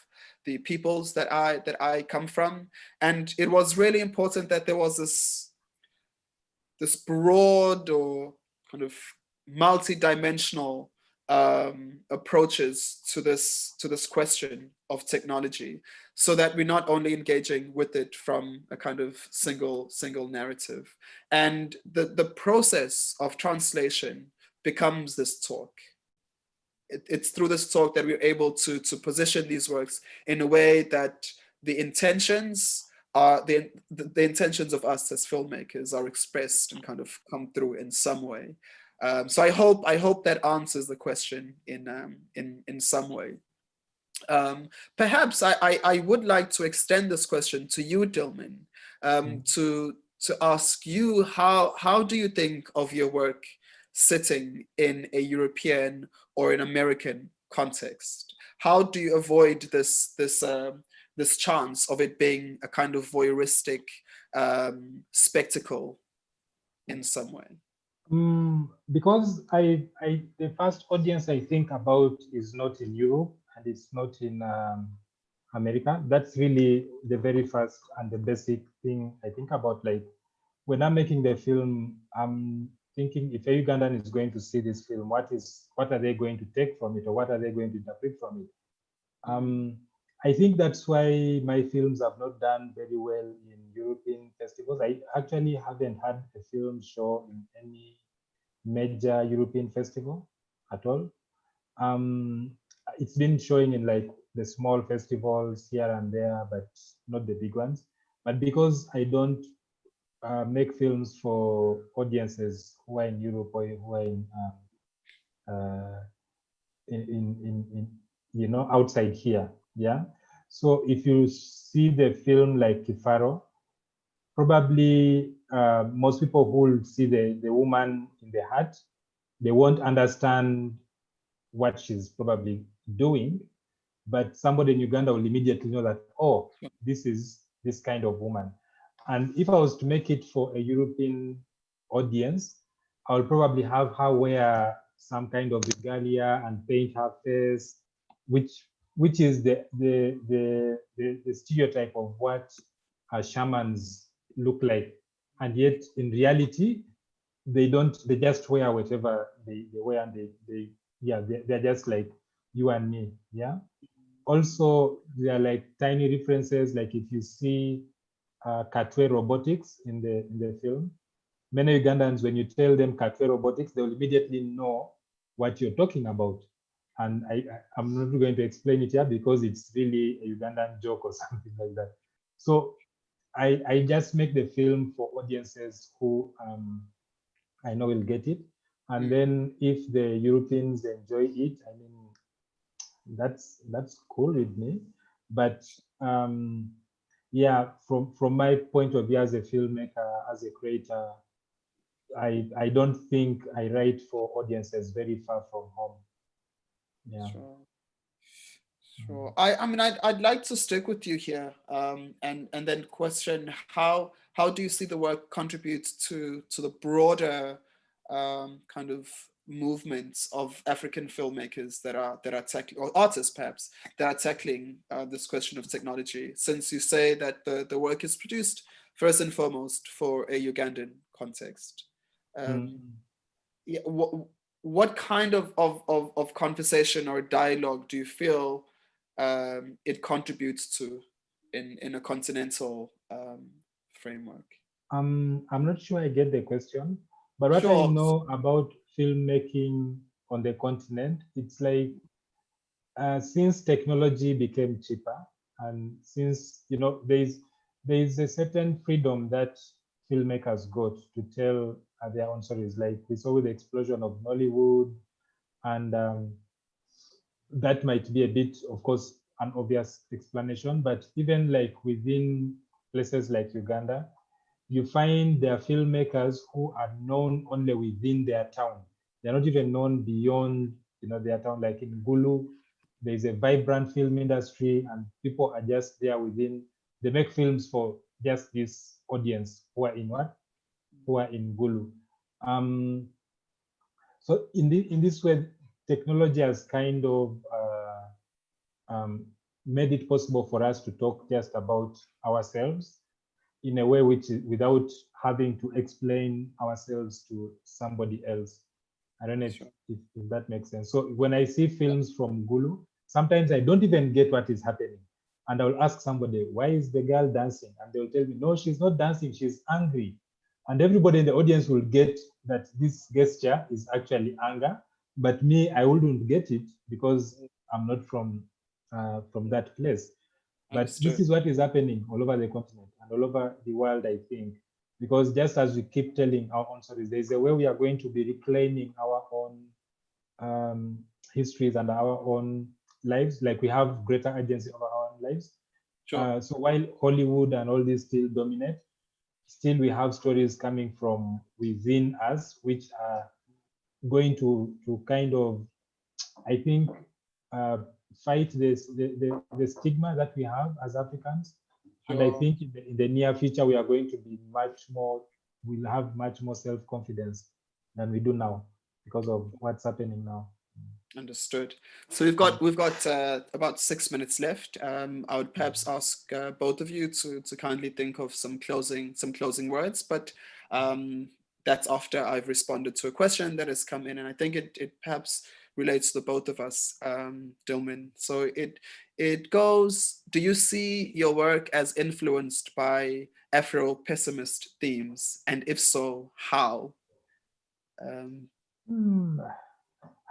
the peoples that I come from, and it was really important that there was this broad or kind of multi-dimensional approaches to this question of technology, so that we're not only engaging with it from a kind of single narrative, and the process of translation becomes this talk. It's through this talk that we're able to position these works in a way that the intentions are the intentions of us as filmmakers are expressed and kind of come through in some way. So I hope that answers the question in some way. Perhaps I would like to extend this question to you, Dillman, to ask you, how do you think of your work sitting in a European or an American context? How do you avoid this chance of it being a kind of voyeuristic spectacle in some way? Because the first audience I think about is not in Europe and it's not in America. That's really the very first and the basic thing I think about. Like when I'm making the film, I'm thinking, if a Ugandan is going to see this film, what are they going to take from it, or what are they going to interpret from it? I think that's why my films have not done very well in European festivals. I actually haven't had a film show in any major European festival at all. It's been showing in like the small festivals here and there, but not the big ones. But because I don't make films for audiences who are in Europe or who are in outside here, yeah. So if you see the film like Kifaro, probably most people who will see the woman in the hut, they won't understand what she's probably doing, but somebody in Uganda will immediately know that, oh, this is this kind of woman. And if I was to make it for a European audience, I will probably have her wear some kind of regalia and paint her face, which is the stereotype of what shamans look like, and yet in reality, they don't. They just wear whatever they wear, and they're just like you and me. Yeah. Also, there are like tiny references, like if you see Katwe robotics in the film, many Ugandans, when you tell them Katwe robotics, they will immediately know what you're talking about. And I'm not going to explain it here because it's really a Ugandan joke or something like that. So I just make the film for audiences who I know will get it. And then if the Europeans enjoy it, I mean, that's cool with me. But yeah, from my point of view as a filmmaker, as a creator, I don't think I write for audiences very far from home. Yeah. Sure. I mean, I'd like to stick with you here, and then question how do you see the work contributes to the broader kind of movements of African filmmakers that are tackling, or artists perhaps, that are tackling this question of technology, since you say that the work is produced first and foremost for a Ugandan context. Yeah, what kind of conversation or dialogue do you feel it contributes to in a continental framework? I'm not sure I get the question, but what Sure. I know about filmmaking on the continent, it's like since technology became cheaper, and since there is a certain freedom that filmmakers got to tell their own stories. Like we saw with the explosion of Nollywood, and that might be a bit, of course, an obvious explanation, but even like within places like Uganda, you find there are filmmakers who are known only within their town. They're not even known beyond, their town. Like in Gulu, there's a vibrant film industry, and people are just there within. They make films for just this audience who are in Gulu. So in this way, technology has kind of made it possible for us to talk just about ourselves in a way which is without having to explain ourselves to somebody else. I don't know if that makes sense. So when I see films from Gulu, sometimes I don't even get what is happening. And I'll ask somebody, why is the girl dancing? And they'll tell me, no, she's not dancing, she's angry. And everybody in the audience will get that this gesture is actually anger. But me, I wouldn't get it because I'm not from that place. But Understood. this is what is happening all over the continent and all over the world, I think, because just as we keep telling our own stories, there's a way we are going to be reclaiming our own histories and our own lives. Like we have greater agency over our own lives. Sure. So while Hollywood and all this still dominate, still we have stories coming from within us, which are going to kind of, I think, fight the stigma that we have as Africans. And I think in the near future, we are going to be we'll have much more self-confidence than we do now because of what's happening now. Understood. So we've got about 6 minutes left. I would perhaps ask both of you to kindly think of some closing words, but that's after I've responded to a question that has come in, and I think it perhaps relates to both of us, Dilman. So it goes, do you see your work as influenced by Afro-pessimist themes? And if so, how?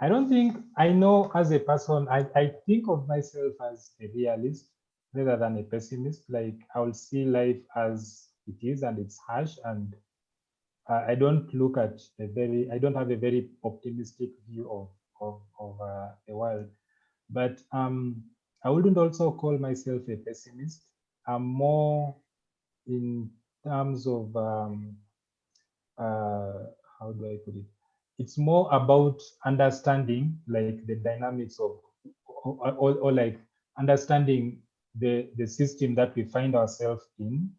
I don't think I know as a person, I think of myself as a realist rather than a pessimist. Like I will see life as it is, and it's harsh, and I don't look at I don't have a very optimistic view of the world. But I wouldn't also call myself a pessimist. I'm more in terms of how do I put it? It's more about understanding like the dynamics of, or like understanding the system that we find ourselves in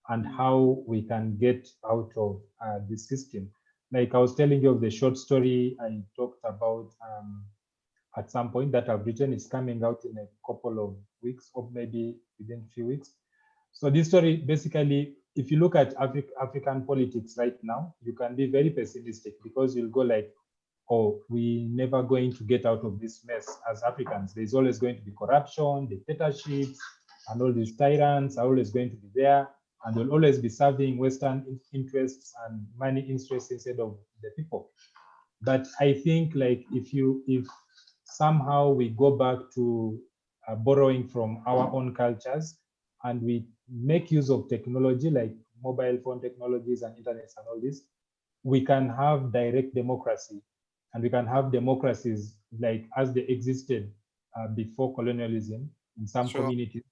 and how we can get out of the system. Like I was telling you of the short story I talked about at some point that I've written. Is coming out in a couple of weeks or maybe within a few weeks. So this story basically if you look at African politics right now, you can be very pessimistic because you'll go like, oh, we're never going to get out of this mess as Africans. There's always going to be corruption, dictatorships, and all these tyrants are always going to be there, and they'll always be serving Western interests and money interests instead of the people. But I think like if somehow we go back to borrowing from our own cultures and we make use of technology like mobile phone technologies and internet and all this, we can have direct democracy, and we can have democracies like as they existed before colonialism in some communities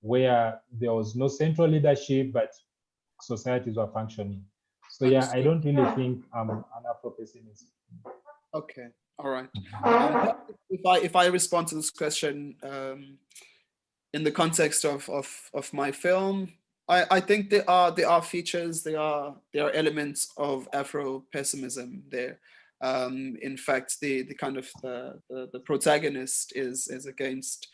where there was no central leadership, but societies were functioning. So yeah, I don't really think I'm an Afro-pessimist. Okay, all right. If I respond to this question in the context of my film, I think there are features, there are elements of Afro-pessimism there. In fact, the kind of the protagonist is against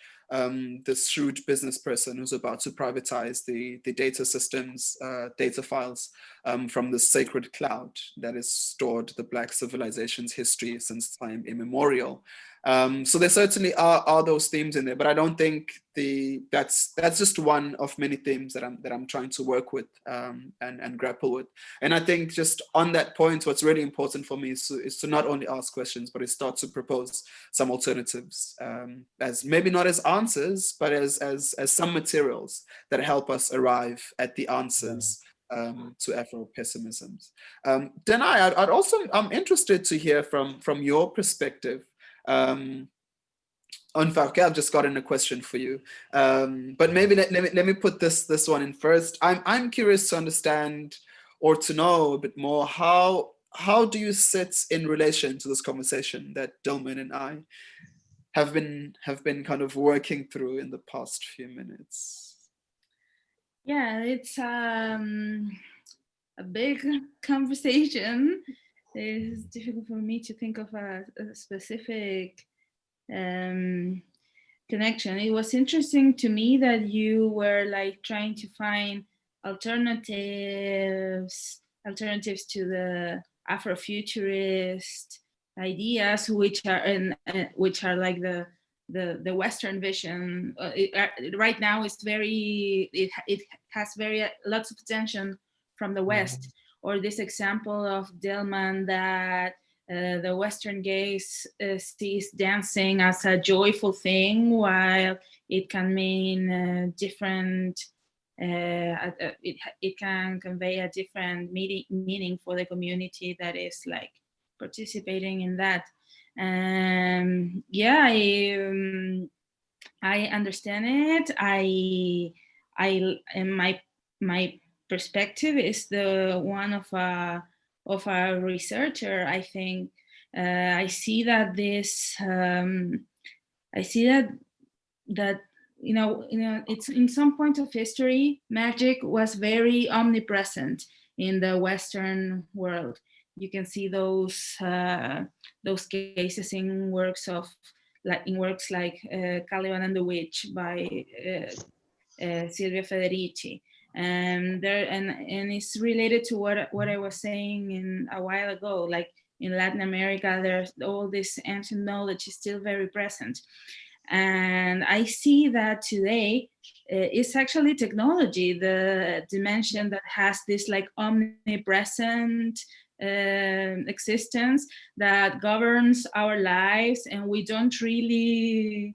this shrewd business person who's about to privatize the data systems, data files from the sacred cloud that has stored the Black civilization's history since time immemorial. So there certainly are those themes in there, but I don't think that's just one of many themes that I'm trying to work with and grapple with. And I think just on that point, what's really important for me is to not only ask questions, but to start to propose some alternatives, as maybe not as answers, but as some materials that help us arrive at the answers to Afro-pessimisms. Denai, I'm interested to hear from your perspective. In fact, I've just gotten a question for you, but maybe let me put this one in first. I'm curious to understand or to know a bit more how do you sit in relation to this conversation that Dilman and I have been kind of working through in the past few minutes? Yeah, it's a big conversation. It's difficult for me to think of a specific connection. It was interesting to me that you were like trying to find alternatives to the Afrofuturist ideas, which are like the Western vision. Right now, it has very lots of attention from the West, or this example of Dilman that the Western gaze sees dancing as a joyful thing, while it can mean different. It can convey a different meaning for the community that is like participating in that. Yeah, I understand it. My perspective is the one of a researcher. I think I see that this. I see that it's in some point of history, magic was very omnipresent in the Western world. You can see those cases in works like Caliban and the Witch by Silvia Federici, and it's related to what I was saying a while ago. Like in Latin America, there's all this ancient knowledge is still very present. And I see that today it's actually technology, the dimension that has this like omnipresent existence that governs our lives, and we don't really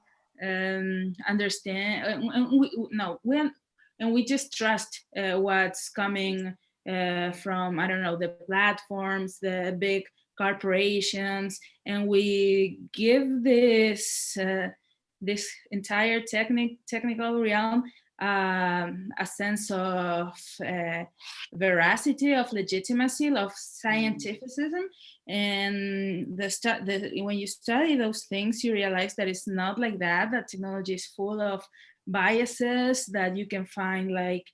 understand. We just trust what's coming from, I don't know, the platforms, the big corporations, and we give this entire technical realm a sense of veracity, of legitimacy, of scientificism. And when you study those things, you realize that it's not like that technology is full of biases, that you can find like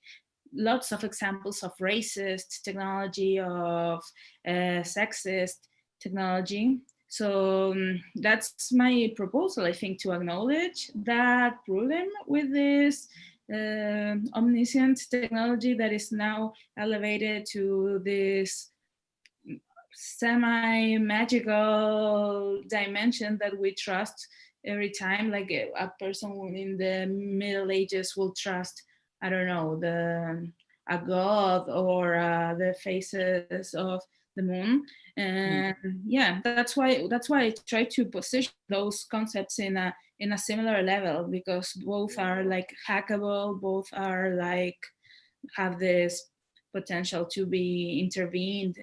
lots of examples of racist technology, of sexist technology. So that's my proposal, I think, to acknowledge that problem with this omniscient technology that is now elevated to this semi-magical dimension that we trust every time, like a person in the Middle Ages will trust, I don't know, a god or the faces of the moon. And yeah, that's why I try to position those concepts in a similar level, because both are like hackable, both are like have this potential to be intervened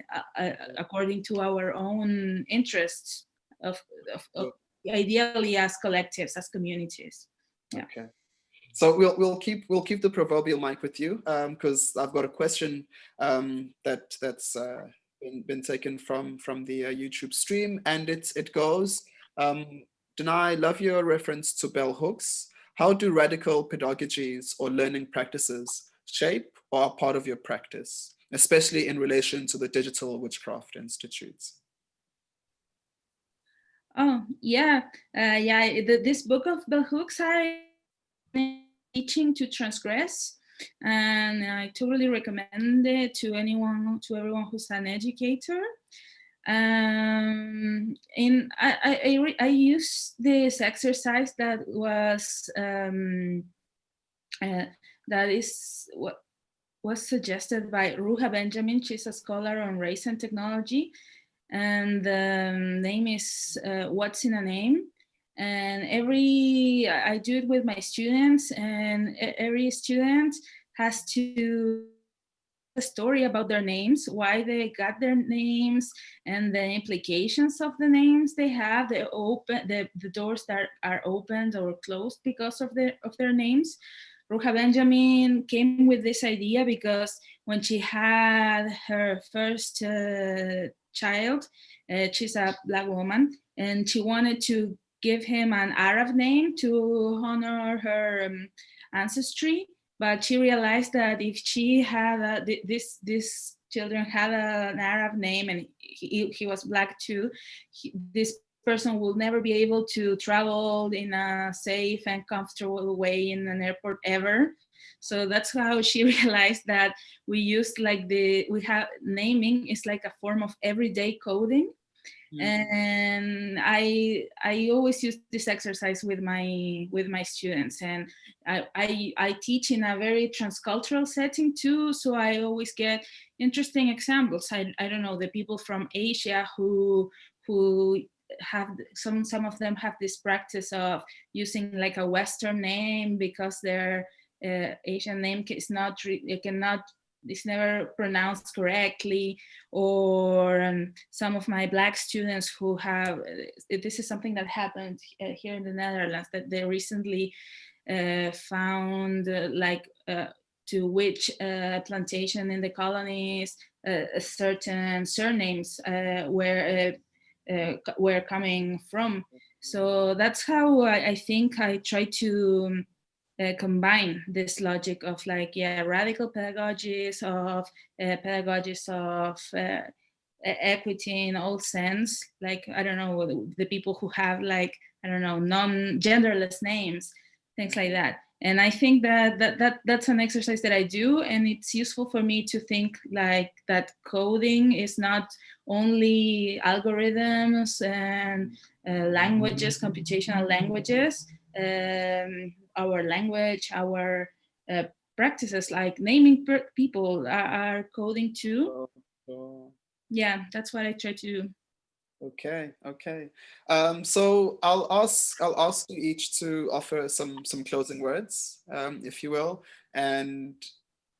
according to our own interests of ideally as collectives, as communities. Yeah. Okay. So we'll keep the proverbial mic with you, because I've got a question that's been taken from the YouTube stream, and it goes, Denai, love your reference to bell hooks. How do radical pedagogies or learning practices shape or are part of your practice, especially in relation to the Digital Witchcraft Institutes? Oh yeah, this book of bell hooks I teaching to transgress, and I totally recommend it to everyone who's an educator. I used this exercise that was that is what was suggested by Ruha Benjamin. She's a scholar on race and technology, and the name is What's in a Name. And I do it with my students, and every student has to a story about their names, why they got their names, and the implications of the names they have. The doors that are opened or closed because of their names. Ruha Benjamin came with this idea because when she had her first child, she's a Black woman, and she wanted to give him an Arab name to honor her ancestry. But she realized that if she had this children had an Arab name and he was Black too, this person will never be able to travel in a safe and comfortable way in an airport ever. So that's how she realized that we used naming is like a form of everyday coding. And I always use this exercise with my students, and I teach in a very transcultural setting too, so I always get interesting examples. I don't know, the people from Asia who have some of them have this practice of using like a Western name because their Asian name is not it's never pronounced correctly, or some of my Black students who have, this is something that happened here in the Netherlands, that they recently found to which plantation in the colonies certain surnames were coming from. So that's how I think I try to combine this logic of radical pedagogies of equity in all sense, like I don't know, the people who have non-genderless names, things like that. And I think that's an exercise that I do, and it's useful for me to think like that coding is not only algorithms and languages, computational languages. Our language, our practices like naming people are coding too. Yeah, that's what I try to do. Okay. So I'll ask you each to offer some closing words, if you will, and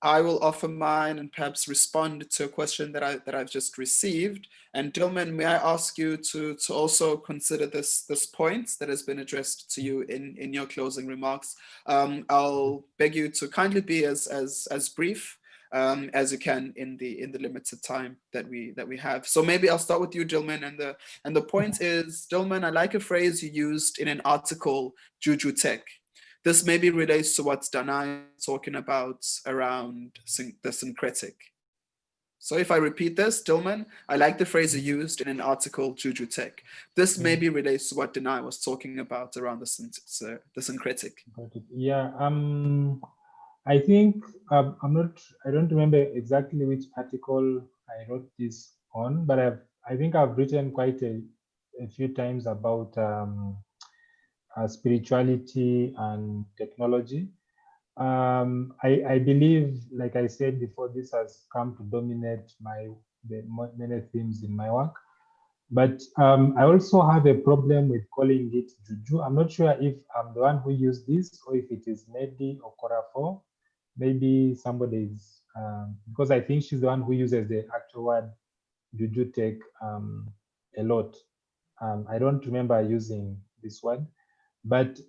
I will offer mine and perhaps respond to a question that I've just received. And Dilman, may I ask you to also consider this point that has been addressed to you in your closing remarks. I'll beg you to kindly be as brief as you can in the limited time that we have. So maybe I'll start with you, Dilman, and the point is, Dilman, I like a phrase you used in an article, Juju Tech. This maybe relates to what Danai is talking about around the syncretic. So if I repeat this, Dilman, I like the phrase you used in an article, Juju Tech. This maybe relates to what Danai was talking about around the syncretic. Yeah. I think I don't remember exactly which article I wrote this on, but I think I've written quite a few times about spirituality and technology. I believe, like I said before, this has come to dominate many themes in my work. But I also have a problem with calling it juju. I'm not sure if I'm the one who used this or if it is Medi or Korafo. Maybe somebody is, because I think she's the one who uses the actual word juju tech a lot. I don't remember using this word, but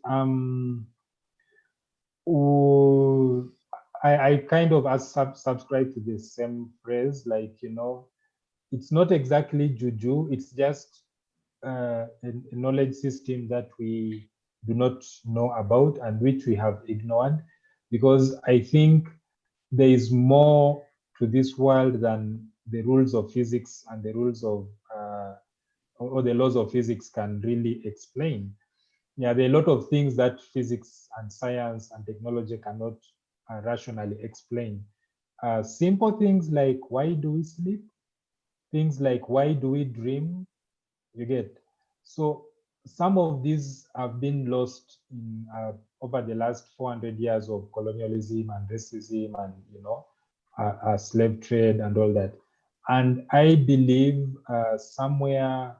I kind of subscribe to the same phrase, like, it's not exactly juju, it's just a knowledge system that we do not know about and which we have ignored, because I think there is more to this world than the rules of physics and the rules of or the laws of physics can really explain. Yeah, there are a lot of things that physics and science and technology cannot rationally explain. Simple things like, why do we sleep? Things like, why do we dream? You get. So some of these have been lost in over the last 400 years of colonialism and racism and slave trade and all that. And I believe somewhere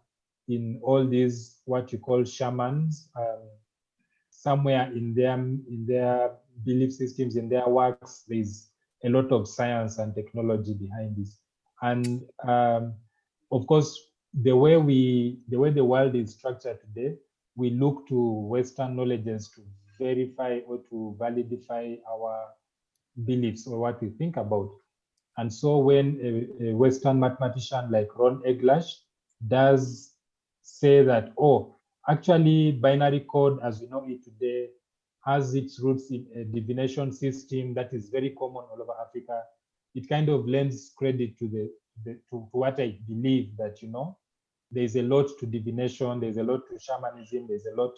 in all these what you call shamans, somewhere in their belief systems, in their works, there's a lot of science and technology behind this. And of course, the way the world is structured today, we look to Western knowledges to verify or to validify our beliefs or what we think about. And so when a Western mathematician like Ron Eglash does say that, oh, actually binary code as we know it today has its roots in a divination system that is very common all over Africa, it kind of lends credit to to what I believe, that there's a lot to divination, there's a lot to shamanism, there's a lot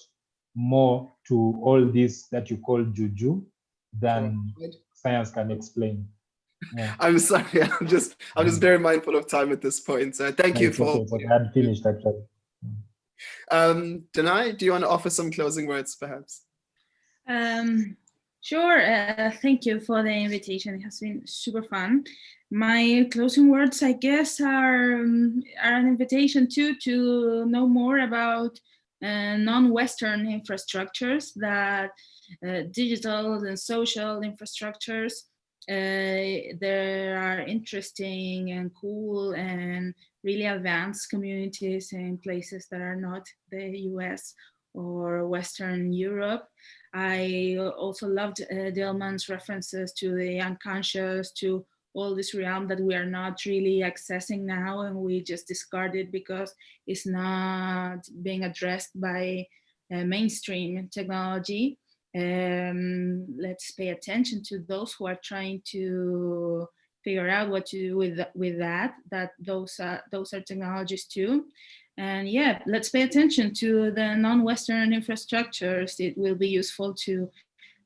more to all this that you call juju than science can explain. Yeah. I'm sorry, I'm just very mindful of time at this point. Thank you for. Okay. I had finished actually. Danai, do you want to offer some closing words, perhaps? Sure. Thank you for the invitation. It has been super fun. My closing words, I guess, are an invitation to know more about non-Western infrastructures, that digital and social infrastructures. There are interesting and cool and really advanced communities in places that are not the US or Western Europe. I also loved Dillman's references to the unconscious, to all this realm that we are not really accessing now, and we just discard it because it's not being addressed by mainstream technology. Let's pay attention to those who are trying to figure out what to do with that those are technologies too. And yeah, let's pay attention to the non-Western infrastructures. It will be useful to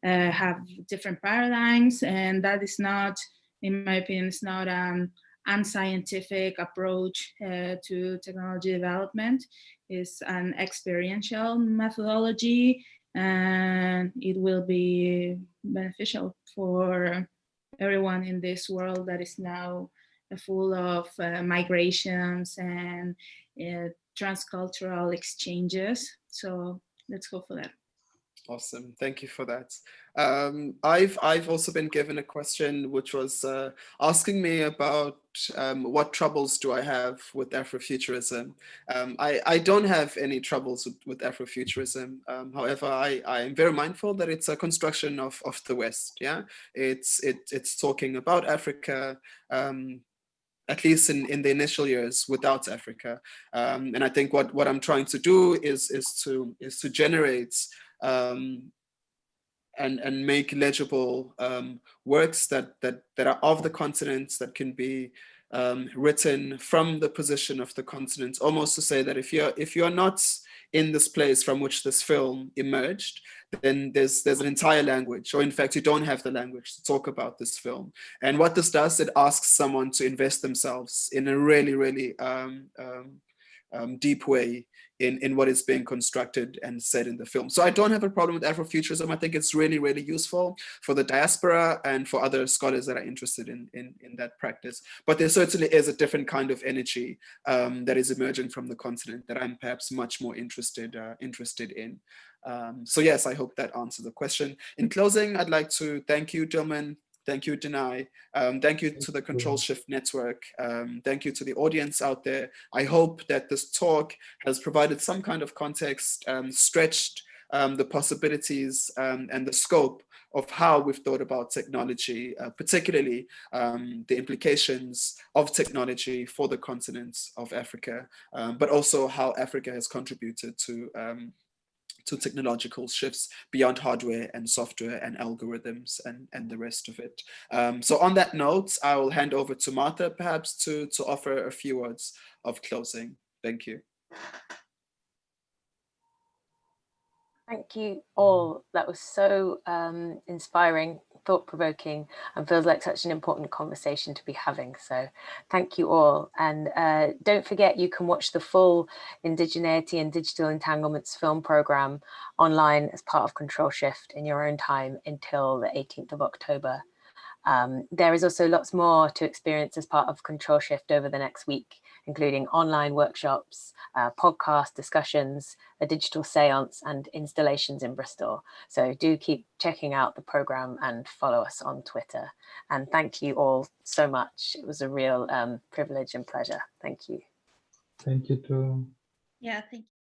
have different paradigms, and that is not, in my opinion, it's not an unscientific approach to technology development. It's an experiential methodology, and it will be beneficial for everyone in this world that is now full of migrations and transcultural exchanges. So let's go for that. Awesome, thank you for that. I've also been given a question which was asking me about what troubles do I have with Afrofuturism. I don't have any troubles with Afrofuturism. However, I am very mindful that it's a construction of the West. Yeah, it's talking about Africa. At least in the initial years without Africa, and I think what I'm trying to do is to generate and make legible works that are of the continents, that can be written from the position of the continent, almost to say that if you're not in this place from which this film emerged, then there's an entire language, or in fact, you don't have the language to talk about this film. And what this does, it asks someone to invest themselves in a really, really deep way in what is being constructed and said in the film. So I don't have a problem with Afrofuturism. I think it's really, really useful for the diaspora and for other scholars that are interested in that practice. But there certainly is a different kind of energy that is emerging from the continent that I'm perhaps much more interested in. So yes, I hope that answers the question. In closing, I'd like to thank you, Durban. Thank you, Denai. Thank you to the Control Shift Network. Thank you to the audience out there. I hope that this talk has provided some kind of context, stretched the possibilities and the scope of how we've thought about technology, particularly the implications of technology for the continents of Africa, but also how Africa has contributed to technological shifts beyond hardware and software and algorithms and the rest of it. So on that note, I will hand over to Martha, perhaps to offer a few words of closing. Thank you. Thank you all. That was so inspiring, thought-provoking, and feels like such an important conversation to be having. So thank you all. And don't forget, you can watch the full Indigeneity and Digital Entanglements film program online as part of Control Shift in your own time until the 18th of October. There is also lots more to experience as part of Control Shift over the next week, including online workshops, podcast discussions, a digital seance, and installations in Bristol. So do keep checking out the program and follow us on Twitter. And thank you all so much. It was a real privilege and pleasure. Thank you. Thank you too. Yeah, thank you.